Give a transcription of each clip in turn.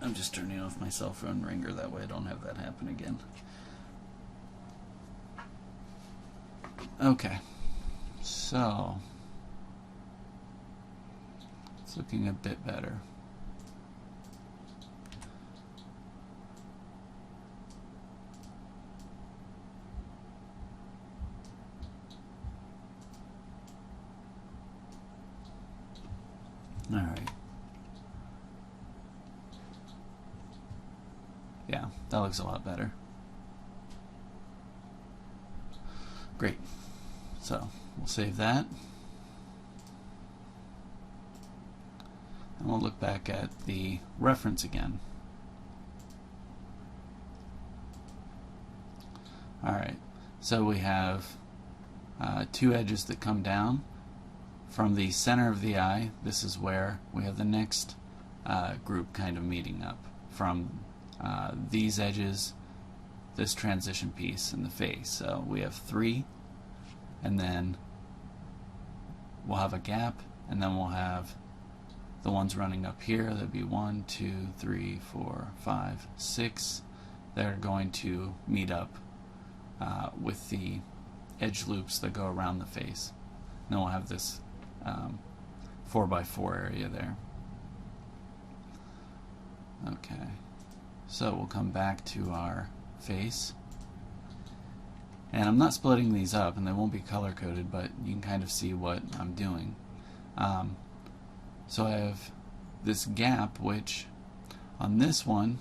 I'm just turning off my cell phone ringer, that way I don't have that happen again. Okay, so it's looking a bit better. All right. Yeah, that looks a lot better. Great. So we'll save that. And we'll look back at the reference again. Alright, so we have two edges that come down. From the center of the eye, this is where we have the next group kind of meeting up. From these edges, this transition piece, and the face. So we have three, and then we'll have a gap, and then we'll have the ones running up here. That'd be 1, 2, 3, 4, 5, 6. They're going to meet up with the edge loops that go around the face. And then we'll have this 4x4 area there. Okay, so we'll come back to our face. And I'm not splitting these up, and they won't be color coded, but you can kind of see what I'm doing. So I have this gap, which on this one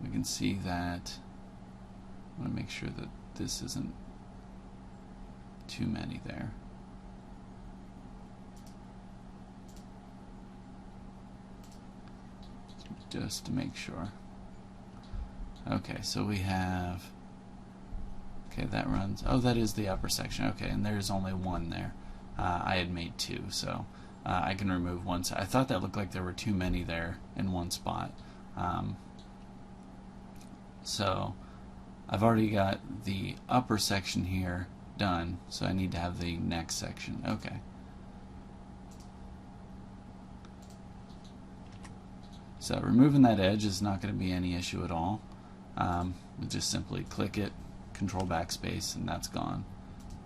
we can see that I want to make sure that this isn't too many there. Just to make sure. Okay, so we have, okay, that runs, oh, that is the upper section. Okay, and there's only one there. I had made two, so I can remove one. I thought that looked like there were too many there in one spot. So I've already got the upper section here done, so I need to have the next section. Okay. So removing that edge is not going to be any issue at all. We'll just simply click it, control backspace, and that's gone.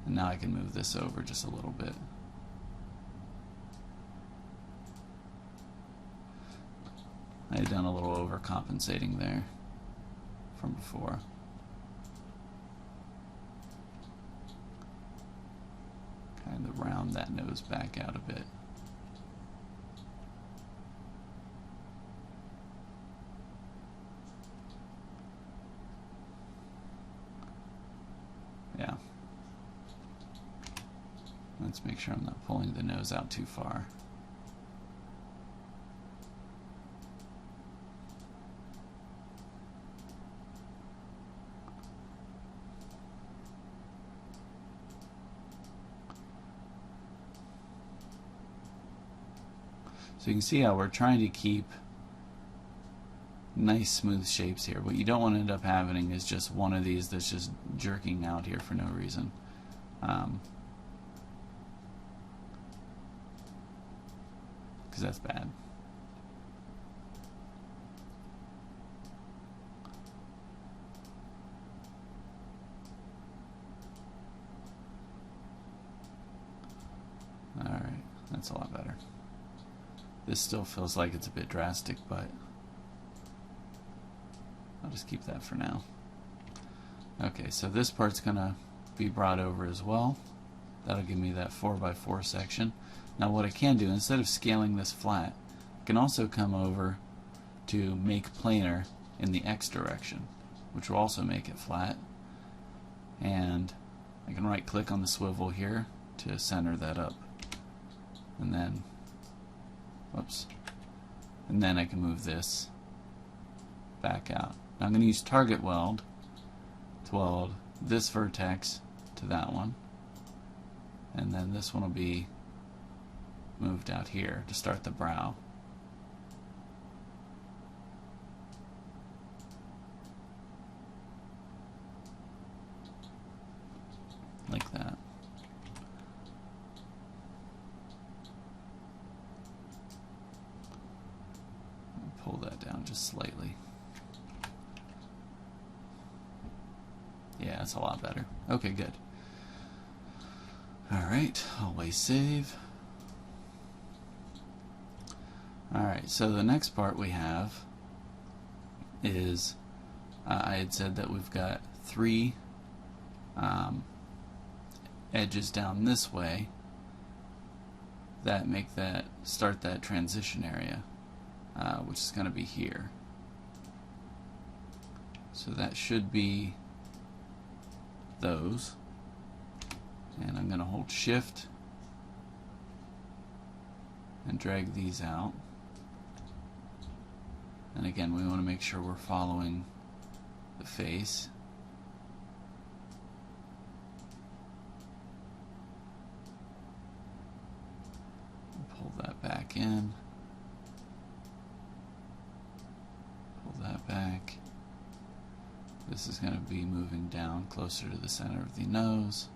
And now I can move this over just a little bit. I had done a little overcompensating there from before. Kind of round that nose back out a bit. Yeah. Let's make sure I'm not pulling the nose out too far. So you can see how we're trying to keep nice smooth shapes here. What you don't want to end up having is just one of these that's just jerking out here for no reason. Because that's bad. Alright, that's a lot better. This still feels like it's a bit drastic, but I'll just keep that for now. Okay, so this part's gonna be brought over as well. That'll give me that 4x4 section. Now what I can do, instead of scaling this flat, I can also come over to make planar in the X direction, which will also make it flat. And I can right click on the swivel here to center that up. And then, whoops, and then I can move this back out. Now I'm going to use target weld to weld this vertex to that one, and then this one will be moved out here to start the brow. Like that. pull that down just slightly. Yeah, that's a lot better. Okay, good. Alright, always save. Alright, so the next part we have is, I had said that we've got 3 edges down this way that make that, start that transition area, which is going to be here. So that should be those. And I'm going to hold Shift and drag these out. And again, we want to make sure we're following the face. Pull that back in. Pull that back. This is going to be moving down closer to the center of the nose.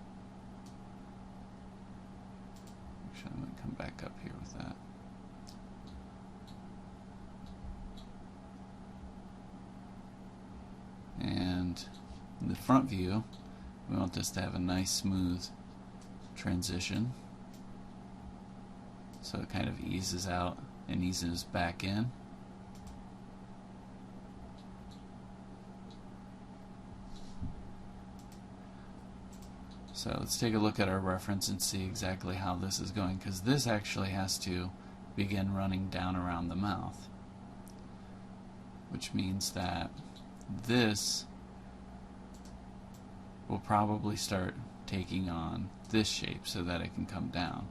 Actually, I'm going to come back up here with that. And in the front view, we want this to have a nice smooth transition. So it kind of eases out and eases back in. So let's take a look at our reference and see exactly how this is going, because this actually has to begin running down around the mouth, which means that this will probably start taking on this shape so that it can come down.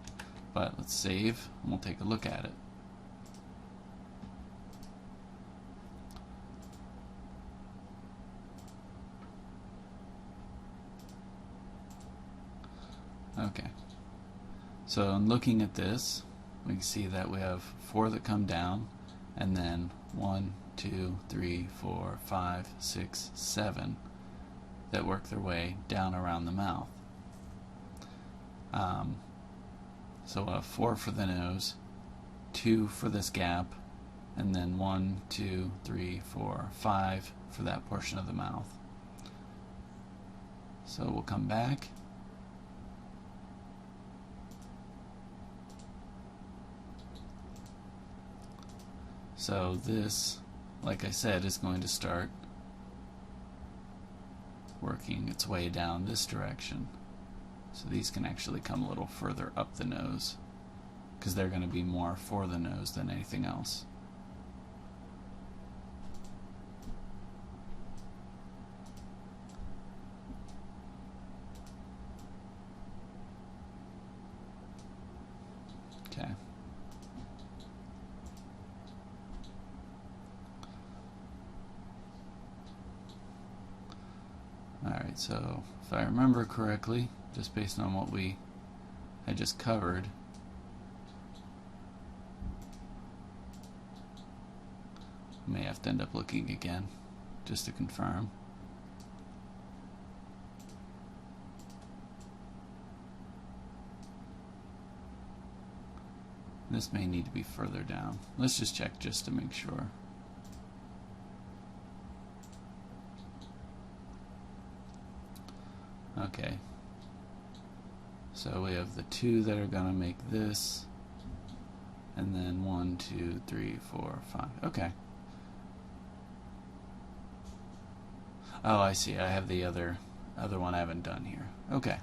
But let's save and we'll take a look at it. Okay, so in looking at this, we can see that we have 4 that come down, and then 1, 2, 3, 4, 5, 6, 7 that work their way down around the mouth. So 4 for the nose, 2 for this gap, and then 1, 2, 3, 4, 5 for that portion of the mouth. So we'll come back. So this, like I said, is going to start working its way down this direction. So these can actually come a little further up the nose, because they're going to be more for the nose than anything else. Okay. Alright, so if I remember correctly, just based on what I just covered, I may have to end up looking again just to confirm. This may need to be further down. Let's just check just to make sure. Okay, so we have the 2 that are going to make this, and then 1, 2, 3, 4, 5. Okay. Oh, I see. I have the other one I haven't done here. Okay.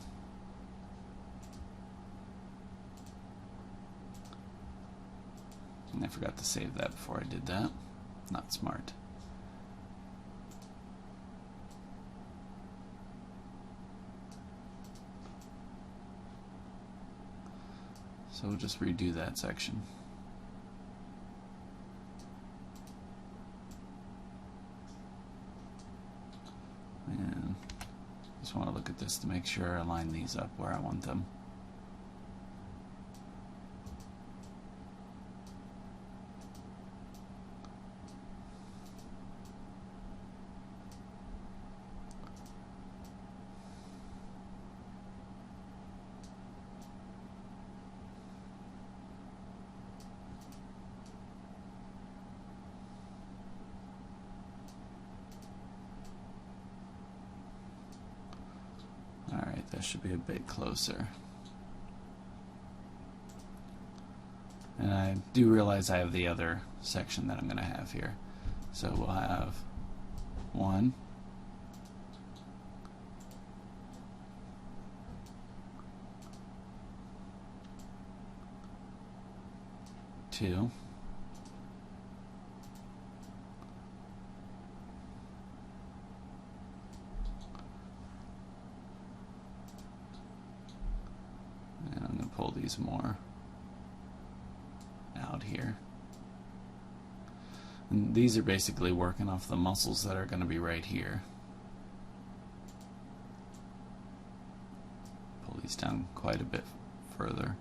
And I forgot to save that before I did that. Not smart. So we'll just redo that section. And just want to look at this to make sure I line these up where I want them. that should be a bit closer. And I do realize I have the other section that I'm going to have here. So we'll have 1, 2, 'and I'm going to pull these more out here. And these are basically working off the muscles that are going to be right here. Pull these down quite a bit further.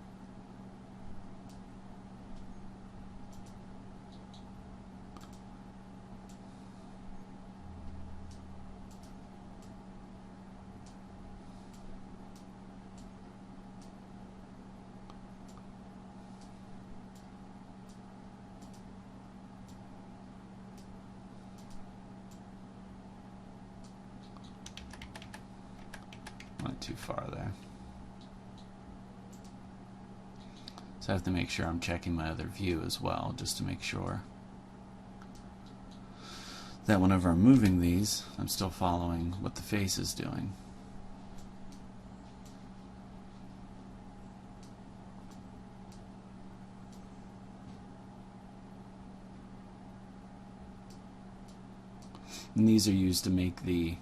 Went too far there. So I have to make sure I'm checking my other view as well, just to make sure that whenever I'm moving these, I'm still following what the face is doing. And these are used to make the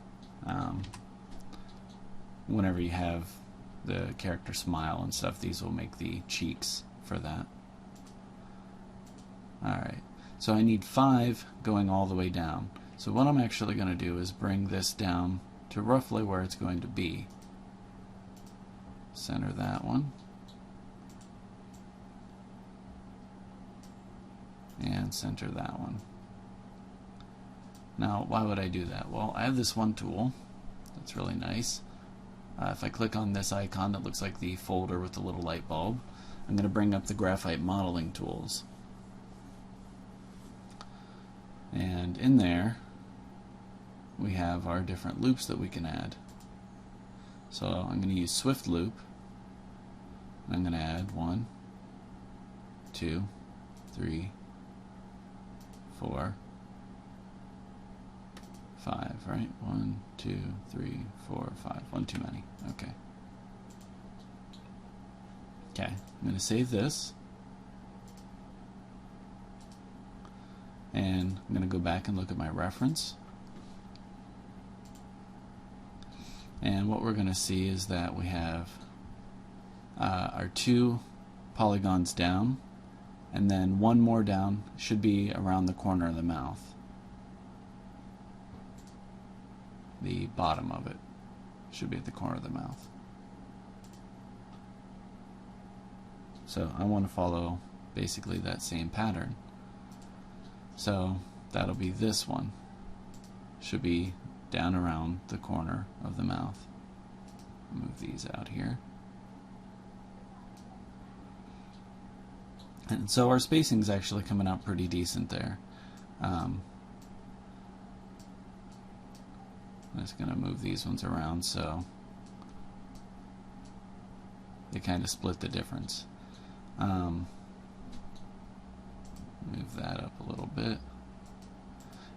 whenever you have the character smile and stuff, these will make the cheeks for that. Alright, so I need 5 going all the way down. So what I'm actually going to do is bring this down to roughly where it's going to be. Center that one. And center that one. Now, why would I do that? Well, I have this one tool that's really nice. If I click on this icon that looks like the folder with the little light bulb, I'm going to bring up the Graphite modeling tools. And in there, we have our different loops that we can add. So I'm going to use Swift Loop. And I'm going to add 1, 2, 3, 4, 5, right? 1, 2, 3, 4, 5. One too many. Okay. Okay, I'm going to save this. And I'm going to go back and look at my reference. And what we're going to see is that we have our 2 polygons down, and then 1 more down should be around the corner of the mouth. The bottom of it should be at the corner of the mouth. So I want to follow basically that same pattern. So that'll be this one. Should be down around the corner of the mouth. Move these out here. And so our spacing is actually coming out pretty decent there. I'm just going to move these ones around so they kind of split the difference. Move that up a little bit.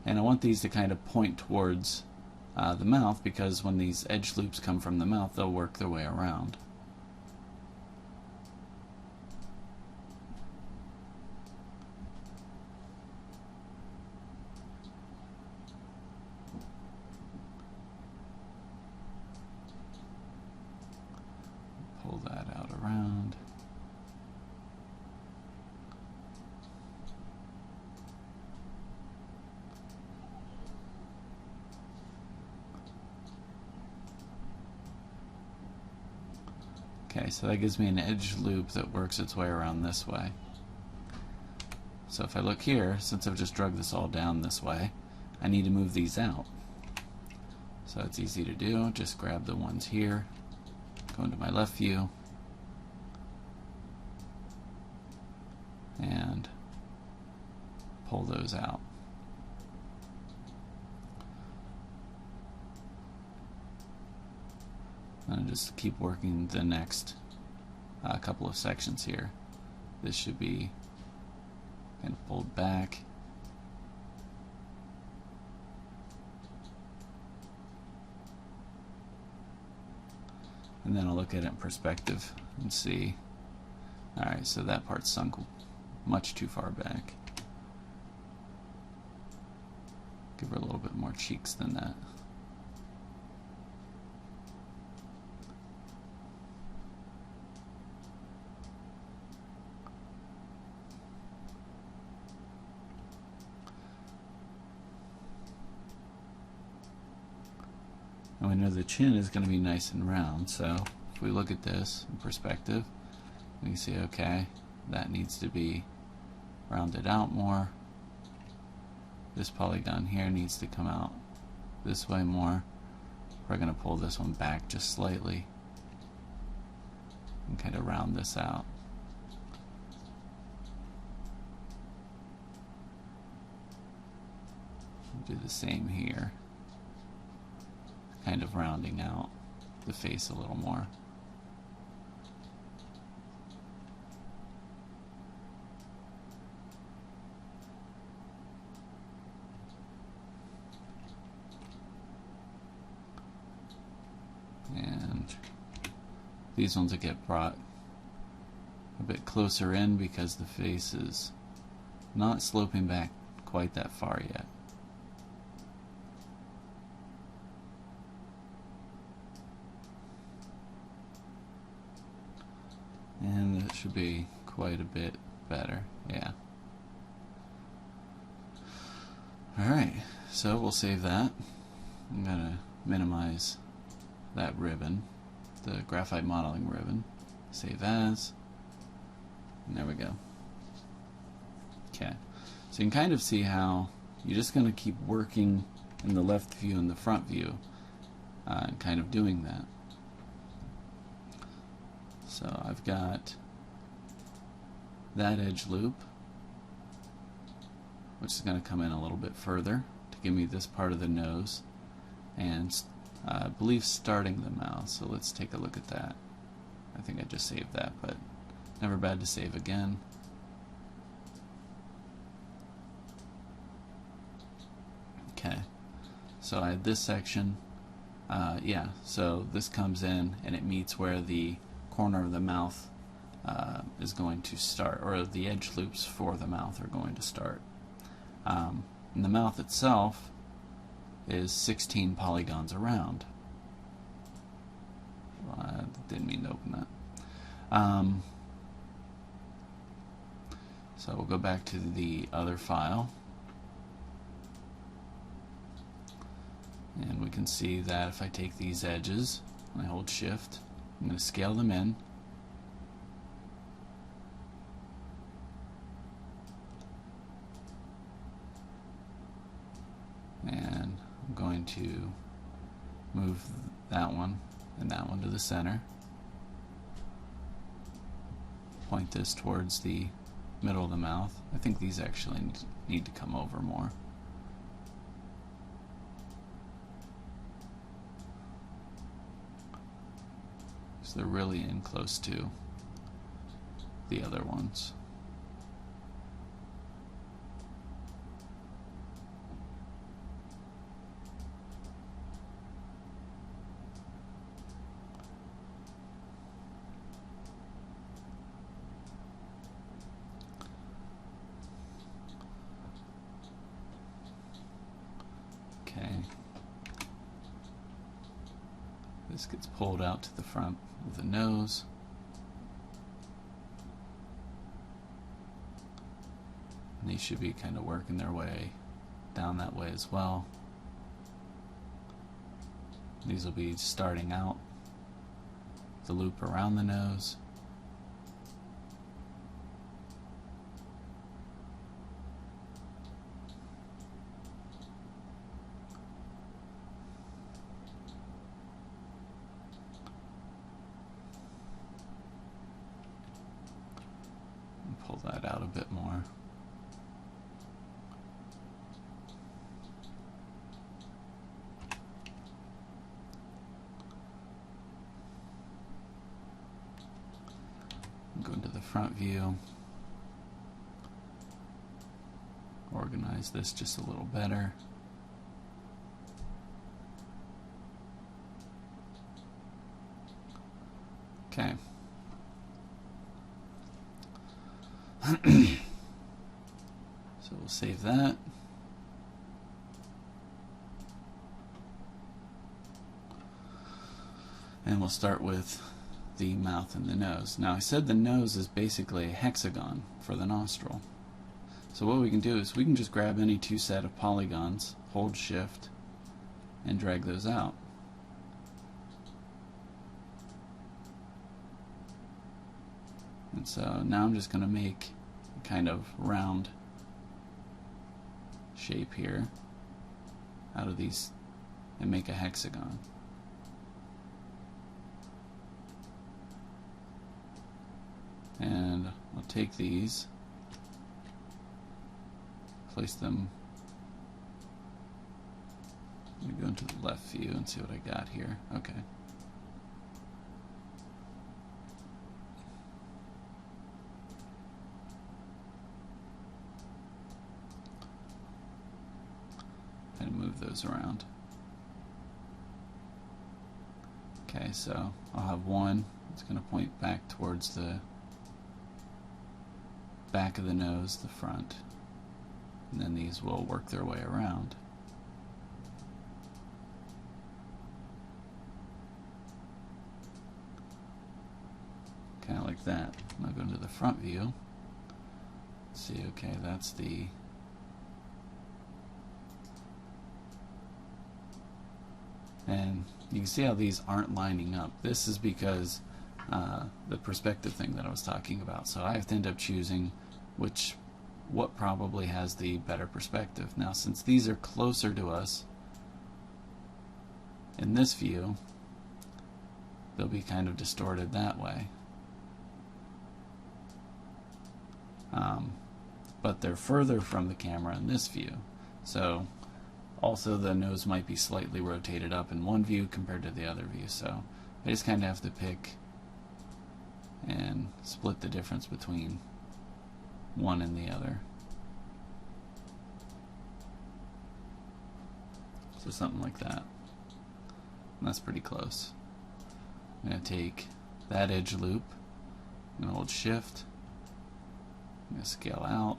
And I want these to kind of point towards the mouth, because when these edge loops come from the mouth, they'll work their way around. Pull that out around. Okay, so that gives me an edge loop that works its way around this way. So if I look here, since I've just drug this all down this way, I need to move these out. So it's easy to do. Just grab the ones here, go into my left view, and pull those out. And just keep working the next couple of sections here. This should be kind of pulled back. And then I'll look at it in perspective and see, alright, so that part's sunk much too far back. Give her a little bit more cheeks than that. And we know the chin is going to be nice and round, so if we look at this in perspective, we can see, okay, that needs to be rounded out more. This polygon here needs to come out this way more. We're going to pull this one back just slightly and kind of round this out. Do the same here, kind of rounding out the face a little more. And these ones will get brought a bit closer in because the face is not sloping back quite that far yet. And it should be quite a bit better, yeah. Alright, so we'll save that. I'm going to minimize that ribbon, the graphite modeling ribbon. Save as. And there we go. Okay, so you can kind of see how you're just going to keep working in the left view and the front view, kind of doing that. So I've got that edge loop, which is going to come in a little bit further to give me this part of the nose, and I believe starting the mouth. So let's take a look at that. I think I just saved that, but never bad to save again. Okay, so I had this section. Yeah, so this comes in and it meets where the corner of the mouth is going to start, or the edge loops for the mouth are going to start. And the mouth itself is 16 polygons around. I didn't mean to open that. So we'll go back to the other file, and we can see that if I take these edges and I hold shift, I'm going to scale them in. And I'm going to move that one and that one to the center. Point this towards the middle of the mouth. I think these actually need to come over more. So they're really in close to the other ones. Okay. This gets pulled out to the front of the nose. And these should be kind of working their way down that way as well. These will be starting out the loop around the nose. Pull that out a bit more. front view. Organize this just a little better. Okay. So we'll save that. And we'll start with the mouth and the nose. Now I said the nose is basically a hexagon for the nostril. So what we can do is we can just grab any two set of polygons, hold shift, and drag those out. And so now I'm just going to make a kind of round shape here out of these and make a hexagon. And I'll take these, place them, let me go into the left view and see what I got here. Okay. And move those around. Okay, so I'll have one, it's going to point back towards the back of the nose, the front, and then these will work their way around. Kind of like that. Now go into the front view. See, okay, that's the and you can see how these aren't lining up. This is because the perspective thing that I was talking about. So I have to end up choosing what probably has the better perspective. Now since these are closer to us in this view, they'll be kind of distorted that way. But they're further from the camera in this view. So also the nose might be slightly rotated up in one view compared to the other view. So I just kind of have to pick and split the difference between one and the other. So something like that. And that's pretty close. I'm going to take that edge loop, I'm going to hold shift, I'm going to scale out,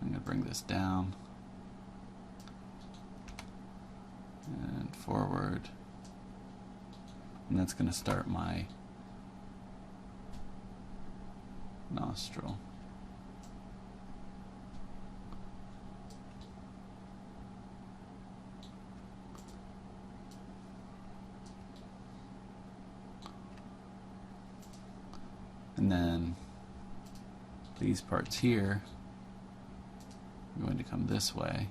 I'm going to bring this down and forward, and that's going to start my nostril. And then these parts here are going to come this way.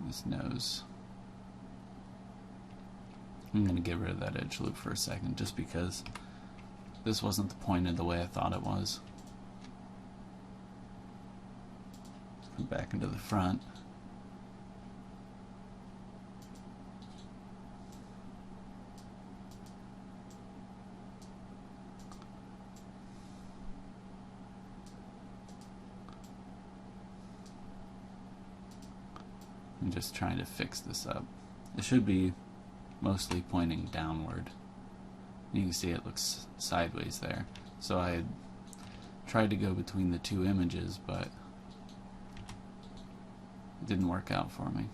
This nose. I'm going to get rid of that edge loop for a second just because this wasn't the pointed the way I thought it was. Come back into the front. I'm just trying to fix this up. It should be mostly pointing downward. You can see it looks sideways there. So I had tried to go between the two images, but it didn't work out for me.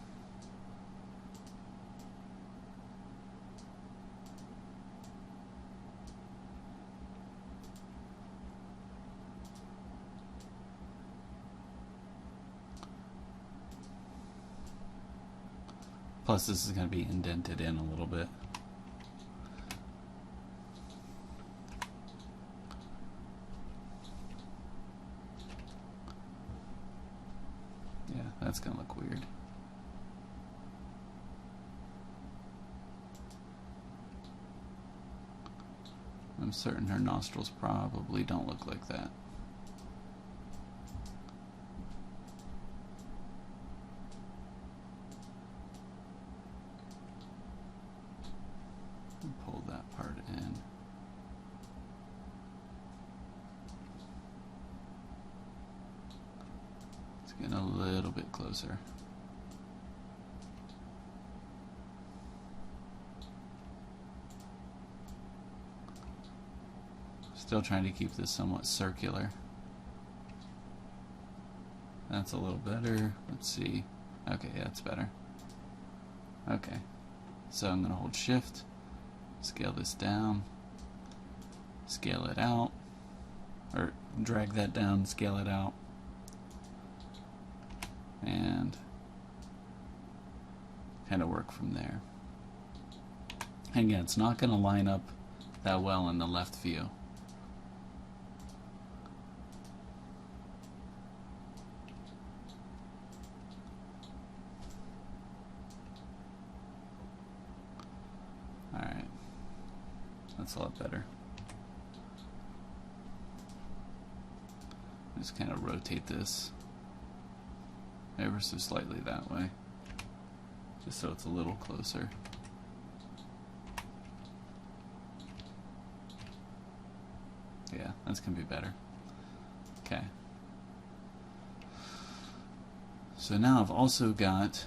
Plus this is going to be indented in a little bit. Yeah, that's going to look weird. I'm certain her nostrils probably don't look like that. Pull that part in. It's getting a little bit closer. Still trying to keep this somewhat circular. That's a little better. Let's see. Okay, that's better. Okay, so I'm going to hold Shift, scale this down, scale it out, or drag that down, scale it out, and kind of work from there. And again, it's not going to line up that well in the left view. Alright, that's a lot better. Just kind of rotate this ever so slightly that way, just so it's a little closer. Yeah, that's going to be better. Okay. So now I've also got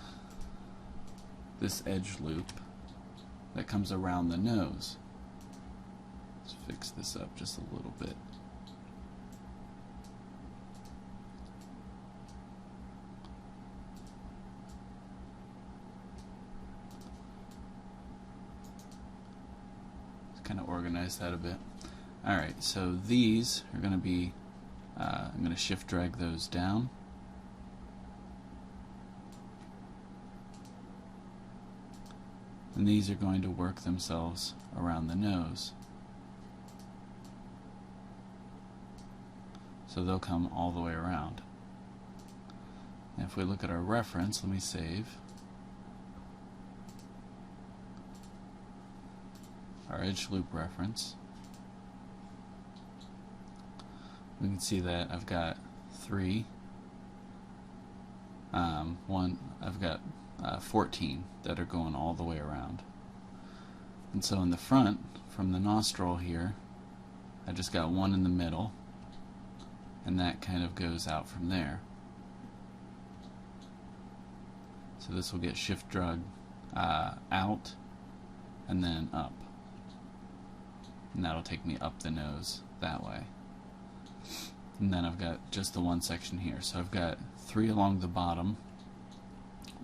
this edge loop that comes around the nose. Let's fix this up just a little bit. Let's kind of organize that a bit. Alright, so these are going to be, I'm going to shift drag those down. And these are going to work themselves around the nose. So they'll come all the way around. And if we look at our reference, let me save. Our edge loop reference. We can see that I've got three. I've got 14 that are going all the way around. And so in the front, from the nostril here, I just got one in the middle, and that kind of goes out from there. So this will get shift drug out and then up. And that'll take me up the nose that way. And then I've got just the one section here. So I've got 3 along the bottom,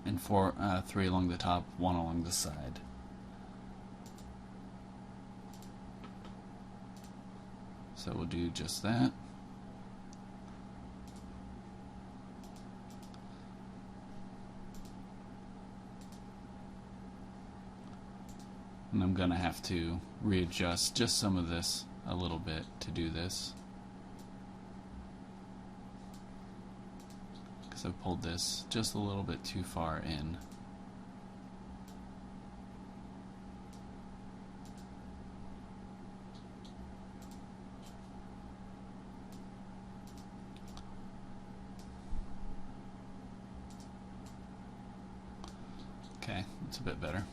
and 3 along the top, 1 along the side. So we'll do just that. And I'm going to have to readjust just some of this a little bit to do this, because I've pulled this just a little bit too far in. Okay, that's a bit better.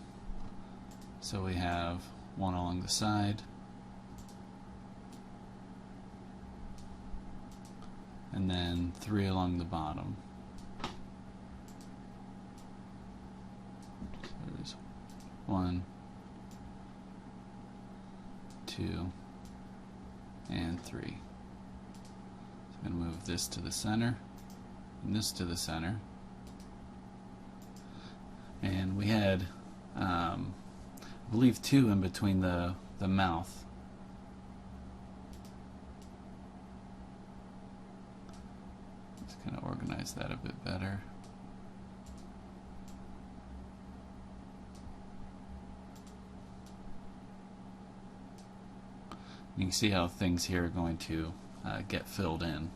So we have 1 along the side, and then 3 along the bottom. So there's 1, 2, and 3. So I'm going to move this to the center, and this to the center. And we had, I believe, 2 in between the mouth. Let's kind of organize that a bit better. You can see how things here are going to get filled in.